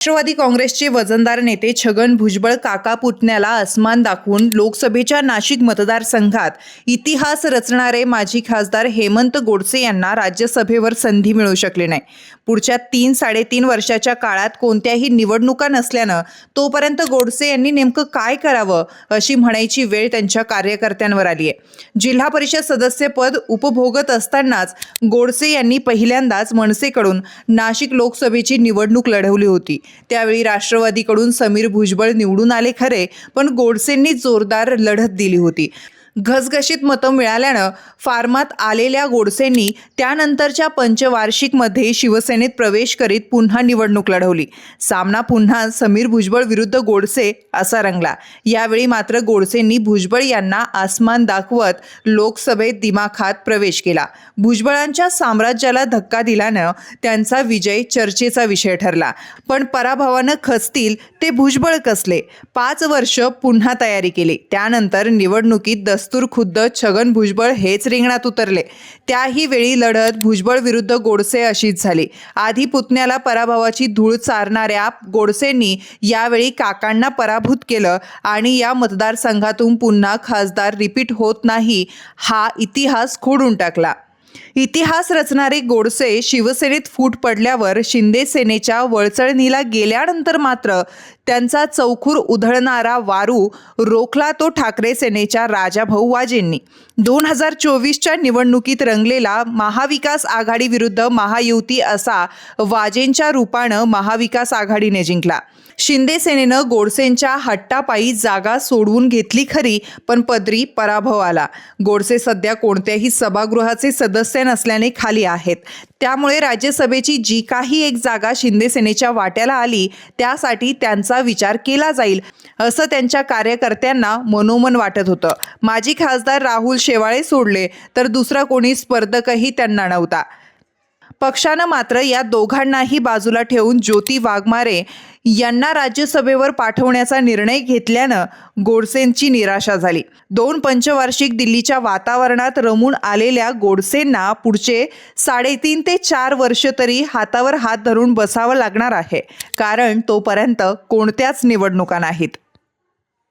राष्ट्रवादी काँग्रेसचे वजनदार नेते छगन भुजबळ काका पुतण्याला अस्मान दाखवून लोकसभेच्या नाशिक मतदारसंघात इतिहास रचणारे माजी खासदार हेमंत गोडसे यांना राज्यसभेवर संधी मिळू शकली नाही। पुढच्या 3-3.5 वर्षाच्या काळात कोणत्याही निवडणुका नसल्यानं तोपर्यंत गोडसे यांनी नेमकं काय करावं अशी म्हणायची वेळ त्यांच्या कार्यकर्त्यांवर आली आहे। जिल्हा परिषद सदस्यपद उपभोगत असतानाच गोडसे यांनी पहिल्यांदाच मनसेकडून नाशिक लोकसभेची निवडणूक लढवली होती। त्यावेळी राष्ट्रवादीकडून समीर भुजबळ निवडून आले खरे, पण गोडसेंनी जोरदार लढत दिली होती। घसघशीत मतं मिळाल्यानं फार्मात आलेल्या गोडसेंनी त्यानंतरच्या पंचवार्षिकमध्ये शिवसेनेत प्रवेश करीत पुन्हा निवडणूक लढवली। सामना पुन्हा समीर भुजबळ विरुद्ध गोडसे असा रंगला। यावेळी मात्र गोडसेंनी भुजबळ यांना आसमान दाखवत लोकसभेत दिमाखात प्रवेश केला। भुजबळांच्या साम्राज्याला धक्का दिल्यानं त्यांचा विजय चर्चेचा विषय ठरला। पण पराभवानं खचतील ते भुजबळ कसले। 5 वर्ष पुन्हा तयारी केली। त्यानंतर निवडणुकीत दस्तूर खुद्द छगन भुजबळ हेच रिंगणात उतरले। त्याही वेळी लढत भुजबळ विरुद्ध गोडसे अशीच झाली। आधी पुतण्याला पराभवाची धूळ चारणाऱ्या गोडसेंनी यावेळी काकांना पराभूत केलं आणि या मतदारसंघातून पुन्हा खासदार रिपीट होत नाही हा इतिहास खोडून टाकला। इतिहास रचणारे गोडसे शिवसेनेत फूट पडल्यावर शिंदे सेनेच्या वळचळणीला गेल्यानंतर मात्र त्यांचा चौखूर उधळणारा वारू रोखला तो ठाकरे सेनेच्या राजाभाऊ वाजेंनी। 2024च्या निवडणुकीत रंगलेला महाविकास आघाडी विरुद्ध महायुती असा वाजेंच्या रूपानं महाविकास आघाडीने जिंकला। शिंदे सेनेनं गोडसेंच्या हट्टापायी जागा सोडवून घेतली खरी, पण पदरी पराभव आला। गोडसे सध्या कोणत्याही सभागृहाचे सदस्य नसल्याने खाली आहेत। त्यामुळे राज्यसभेची जी काही एक जागा शिंदे सेनेच्या वाट्याला आली त्यासाठी त्यांचा विचार केला जाईल असं त्यांच्या कार्यकर्त्यांना मनोमन वाटत होतं। माजी खासदार राहुल शेवाळे सोडले तर दुसरा कोणी स्पर्धकही त्यांना नव्हता। पक्षानं मात्र या दोघांनाही बाजूला ठेवून ज्योती वाघमारे यांना राज्यसभेवर पाठवण्याचा निर्णय घेतल्यानं गोडसेंची निराशा झाली। 2 पंचवार्षिक दिल्लीच्या वातावरणात रमून आलेल्या गोडसेंना पुढचे 3.5 ते 4 वर्ष तरी हातावर हात धरून बसावं लागणार आहे, कारण तोपर्यंत कोणत्याच निवडणुका नाहीत।